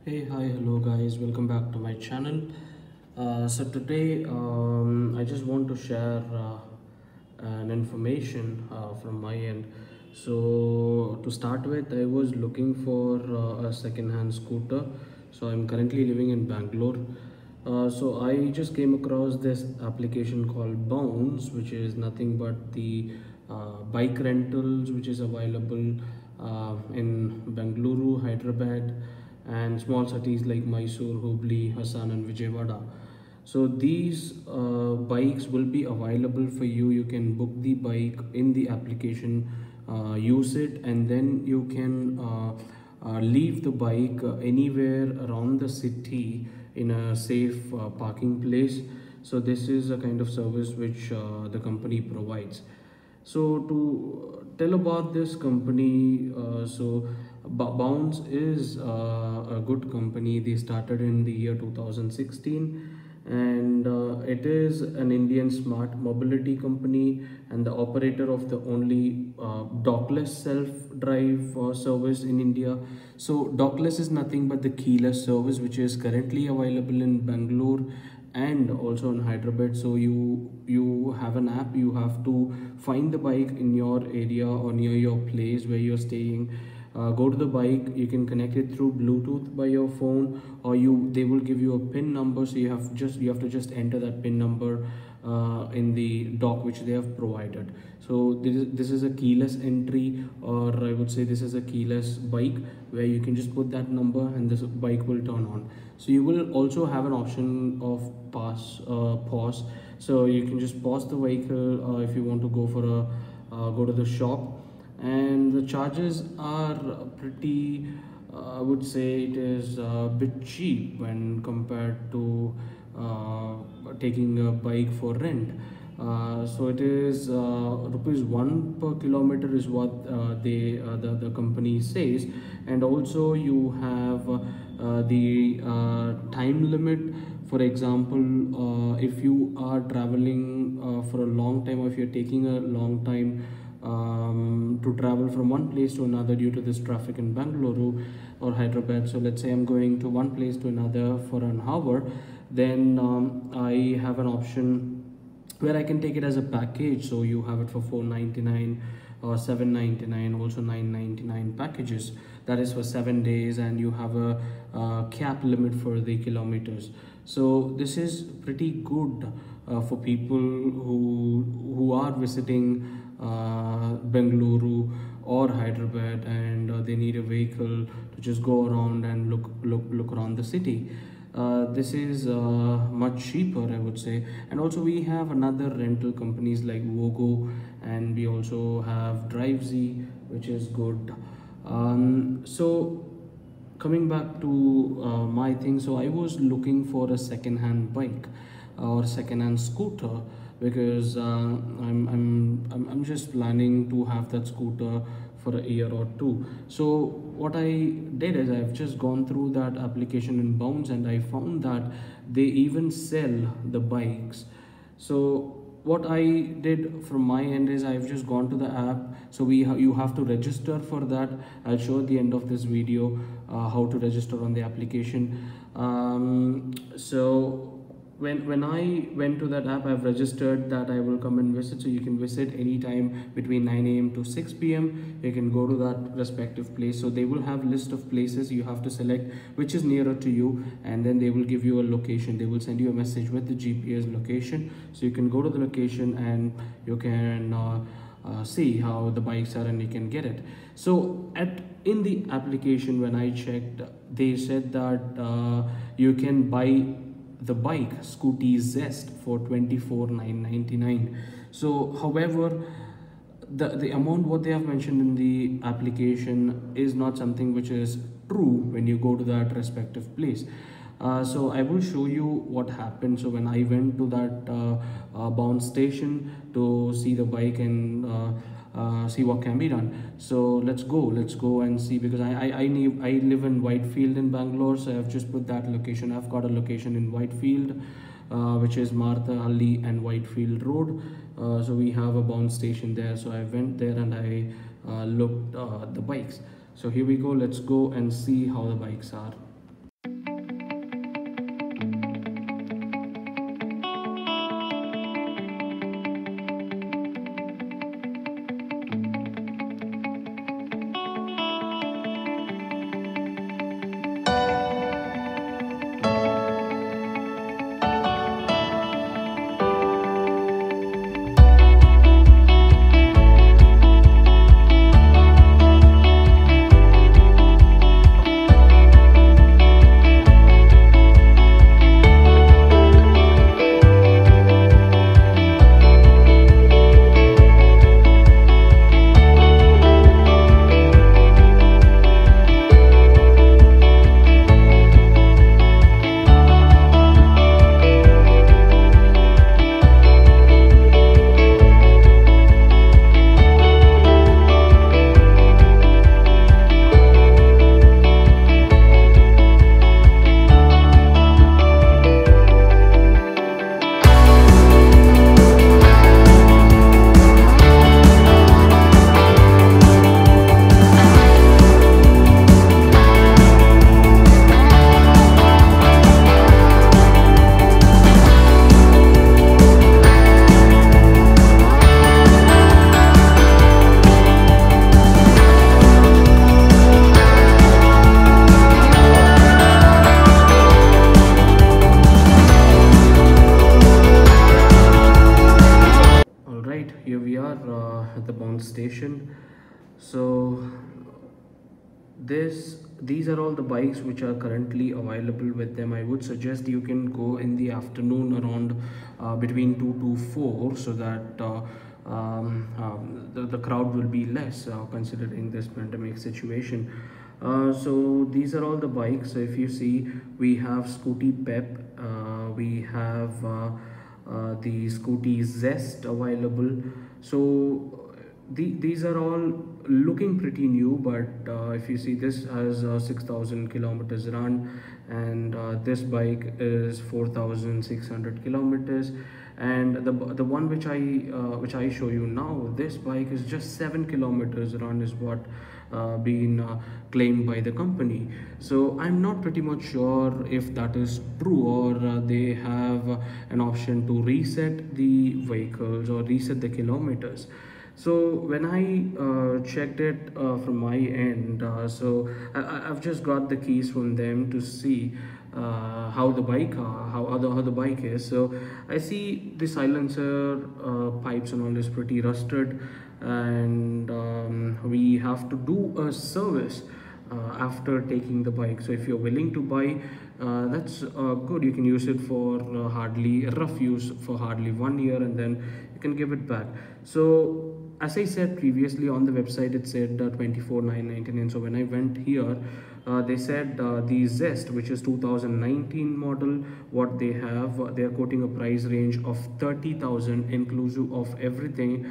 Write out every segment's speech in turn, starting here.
Hey, hi, hello guys, welcome back to my channel. So today I just want to share an information from my end. So to start with, I was looking for a second-hand scooter. So I'm currently living in Bangalore. So I just came across this application called Bounce, which is nothing but the bike rentals which is available in Bengaluru, Hyderabad, and small cities like Mysore, Hubli, Hassan, and Vijayawada. So these bikes will be available for you. You can book the bike in the application, use it, and then you can leave the bike anywhere around the city in a safe parking place. So this is a kind of service which the company provides. So to tell about this company, Bounce is a good company. They started in the year 2016, and it is an Indian smart mobility company and the operator of the only dockless self-drive service in India. So dockless is nothing but the keyless service which is currently available in Bangalore and also in Hyderabad. So you have an app. You have to find the bike in your area or near your place where you're staying. Go to the bike. You can connect it through Bluetooth by your phone, or they will give you a PIN number. So you have to just enter that PIN number in the dock which they have provided. So this is a keyless entry, or I would say this is a keyless bike where you can just put that number and this bike will turn on. So you will also have an option of pause. So you can just pause the vehicle if you want to go to the shop, and the charges are pretty. I would say it is a bit cheap when compared to taking a bike for rent. So it is rupees 1 per kilometer is what the company says, and also you have the time limit. For example, if you are traveling for a long time, or if you're taking a long time to travel from one place to another due to this traffic in Bangalore or Hyderabad. So let's say I'm going to one place to another for an hour, then I have an option where I can take it as a package. So you have it for 499 or 799, also 999 packages. That is for 7 days, and you have a cap limit for the kilometers. So this is pretty good for people who are visiting Bengaluru or Hyderabad, and they need a vehicle to just go around and look around the city. This is much cheaper, I would say. And also we have another rental companies like Vogo, and we also have DriveZ, which is good. So coming back to my thing, so I was looking for a second-hand bike or second-hand scooter, because I'm just planning to have that scooter for a year or two. So what I did is I've just gone through that application in Bounce, and I found that they even sell the bikes. So what I did from my end is I've just gone to the app. So you have to register for that. I'll show at the end of this video how to register on the application. So when I went to that app, I've registered that I will come and visit. So you can visit anytime between 9 a.m. to 6 p.m. You can go to that respective place. So they will have list of places. You have to select which is nearer to you, and then they will give you a location. They will send you a message with the GPS location. So you can go to the location and you can see how the bikes are, and you can get it. So in the application, when I checked, they said that you can buy the bike Scooty Zest for 24,999. So however, the amount what they have mentioned in the application is not something which is true when you go to that respective place. So I will show you what happened. So when I went to that Bounce station to see the bike and see what can be done. So let's go and see, because I live in Whitefield in Bangalore. So I've just put that location. I've got a location in Whitefield, which is Martha Ali and Whitefield Road. So we have a Bounce station there. So I went there and I looked the bikes. So here we go. Let's go and see how the bikes are. station. So these are all the bikes which are currently available with them. I would suggest you can go in the afternoon around between 2 to 4, so that the crowd will be less, considering this pandemic situation. So these are all the bikes. So if you see, we have Scooty Pep, we have the Scooty Zest available. So these are all looking pretty new, but if you see, this has 6,000 kilometers run, and this bike is 4,600 kilometers, and the one which I show you now, this bike is just 7 kilometers run is what been claimed by the company. So I'm not pretty much sure if that is true, or they have an option to reset the vehicles or reset the kilometers. So when I checked it from my end, I've just got the keys from them to see how the bike how the bike is. So I see the silencer pipes and all is pretty rusted, and we have to do a service after taking the bike. So if you're willing to buy, that's good. You can use it for hardly rough use for hardly 1 year, and then you can give it back. So as I said previously, on the website it said 24,999. So when I went here, they said the Zest, which is 2019 model, what they have, they are quoting a price range of 30,000 inclusive of everything.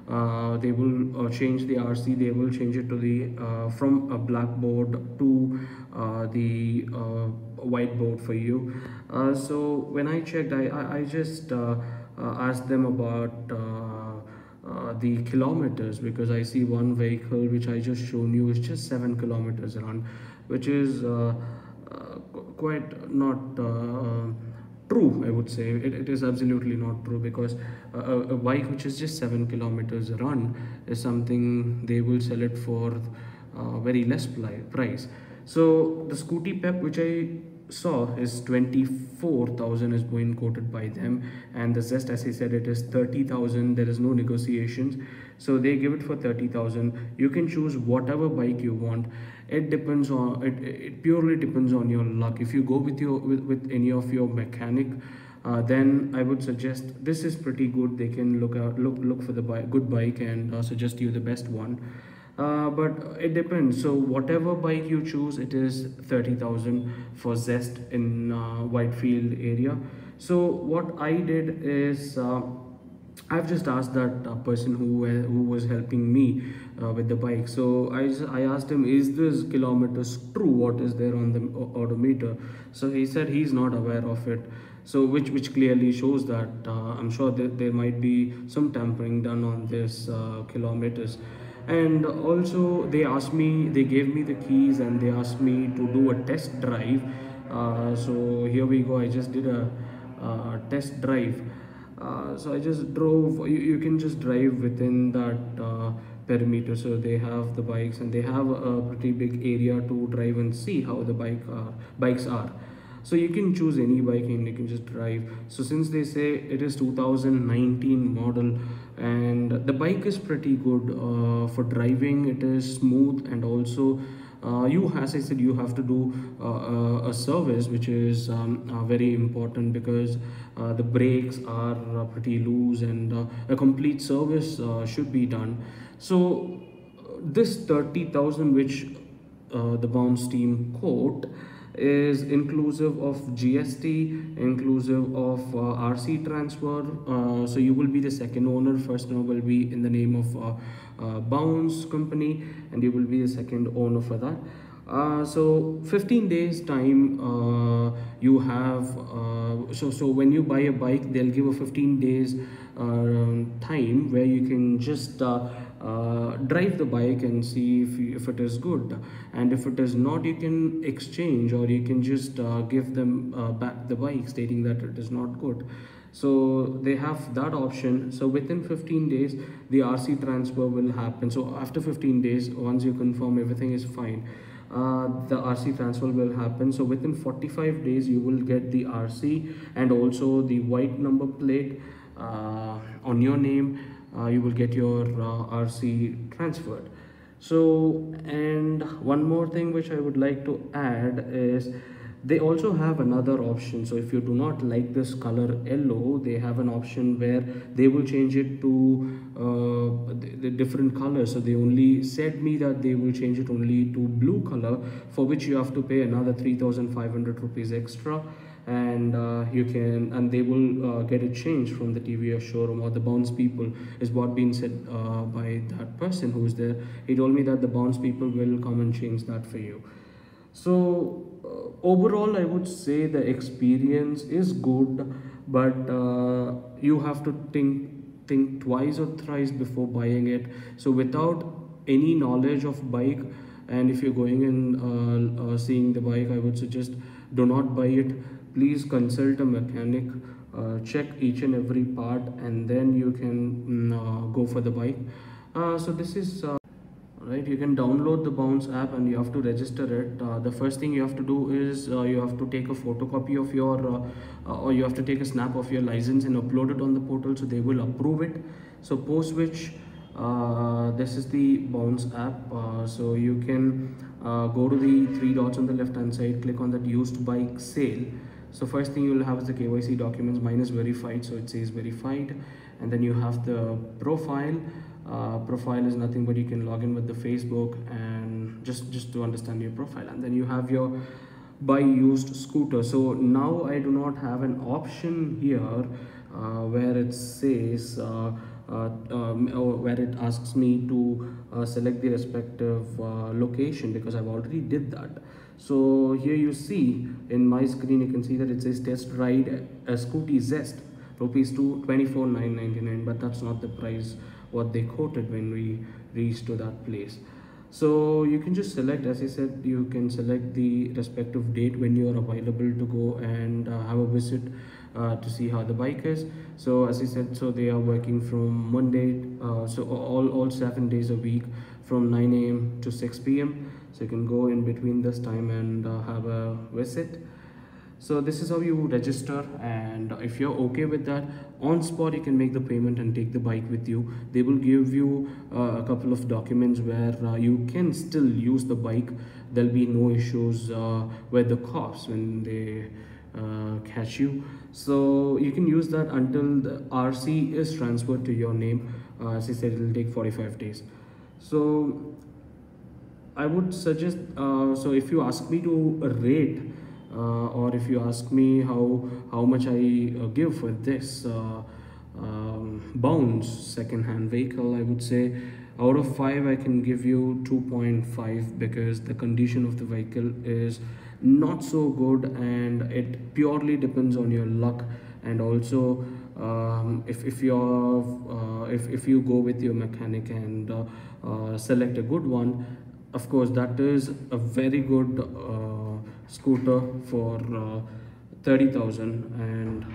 They will change the RC, they will change it to the from a blackboard to the whiteboard for you. So when I checked, I just asked them about the kilometers, because I see one vehicle which I just shown you is just 7 kilometers around, which is quite not true. I would say it is absolutely not true, because a bike which is just 7 kilometers run is something they will sell it for very less price. So the Scooty Pep which I saw is 24,000 is being quoted by them, and the Zest, as I said, it is 30,000. There is no negotiations, so they give it for 30,000. You can choose whatever bike you want. It depends on it purely depends on your luck. If you go with with any of your mechanic, then I would suggest this is pretty good. They can look for the good bike and suggest you the best one. But it depends. So whatever bike you choose, it is 30,000 for Zest in Whitefield area. So what I did is I've just asked that person who was helping me with the bike. So I asked him, is this kilometers true? What is there on the odometer? So he said he's not aware of it. So which clearly shows that I'm sure that there might be some tampering done on this kilometers. And also they gave me the keys, and they asked me to do a test drive. So here we go. I just did a test drive. So I just drove. You can just drive within that perimeter. So they have the bikes, and they have a pretty big area to drive and see how the bikes are. So you can choose any bike and you can just drive. So since they say it is 2019 model, and the bike is pretty good for driving, it is smooth, and also as I said, you have to do a service, which is very important, because the brakes are pretty loose, and a complete service should be done. So this 30,000 which the Bounce team quote is inclusive of GST, inclusive of RC transfer. So you will be the second owner. First owner will be in the name of Bounce company, and you will be the second owner for that. So 15 days time you have. So when you buy a bike, they'll give a 15 days time where you can just drive the bike and see if it is good, and if it is not, you can exchange, or you can just give them back the bike, stating that it is not good. So they have that option. So within 15 days the RC transfer will happen. So after 15 days, once you confirm everything is fine, the RC transfer will happen. So within 45 days you will get the RC and also the white number plate on your name. you will get your RC transferred. So, and one more thing which I would like to add is they also have another option. So if you do not like this color yellow, they have an option where they will change it to the different colors. So they only said me that they will change it only to blue color, for which you have to pay another 3,500 rupees extra, and you can, and they will get it changed from the TVS showroom, or the bounce people is what being said by that person who is there. He told me that the bounce people will come and change that for you. So overall, I would say the experience is good, but you have to think twice or thrice before buying it. So without any knowledge of bike, and if you're going in seeing the bike, I would suggest do not buy it. Please consult a mechanic, check each and every part, and then you can go for the bike. So this is right. You can download the Bounce app and you have to register it. The first thing you have to do is you have to take a photocopy of your or you have to take a snap of your license and upload it on the portal, so they will approve it. So post which this is the Bounce app. So you can go to the three dots on the left hand side, click on that used bike sale. So first thing you will have is the KYC documents. Mine is verified, so it says verified. And then you have the profile. Profile is nothing but you can log in with the Facebook and just to understand your profile. And then you have your buy used scooter. So now I do not have an option here where it says or where it asks me to select the respective location, because I've already did that. So here you see in my screen, you can see that it says test ride a Scooty Zest, rupees 24,999, but that's not the price what they quoted when we reached to that place. So you can just select, as I said, you can select the respective date when you are available to go and have a visit to see how the bike is. So as I said, so they are working from Monday, so all 7 days a week from 9 a.m. to 6 p.m. So you can go in between this time and have a visit. So this is how you register, and if you're okay with that, on spot you can make the payment and take the bike with you. They will give you a couple of documents where you can still use the bike. There'll be no issues with the cops when they catch you. So you can use that until the RC is transferred to your name. As I said, it will take 45 days. So I would suggest, so if you ask me to rate, or if you ask me how much I give for this Bounce second-hand vehicle, I would say out of 5 I can give you 2.5, because the condition of the vehicle is not so good, and it purely depends on your luck. And also if you go with your mechanic and select a good one, of course that is a very good scooter for 30,000. And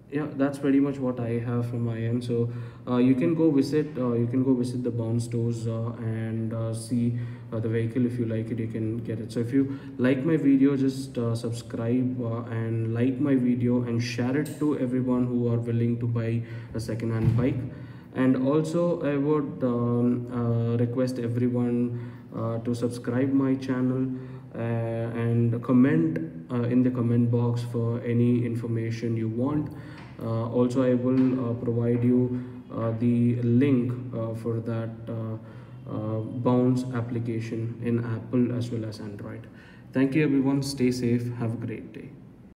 yeah, that's pretty much what I have from my end. So you can go visit the Bounce stores and see the vehicle. If you like it, you can get it. So if you like my video, just subscribe and like my video and share it to everyone who are willing to buy a second-hand bike. And also I would request everyone to subscribe my channel and comment in the comment box for any information you want. Also I will provide you the link for that Bounce application in Apple as well as Android. Thank you everyone, stay safe, have a great day.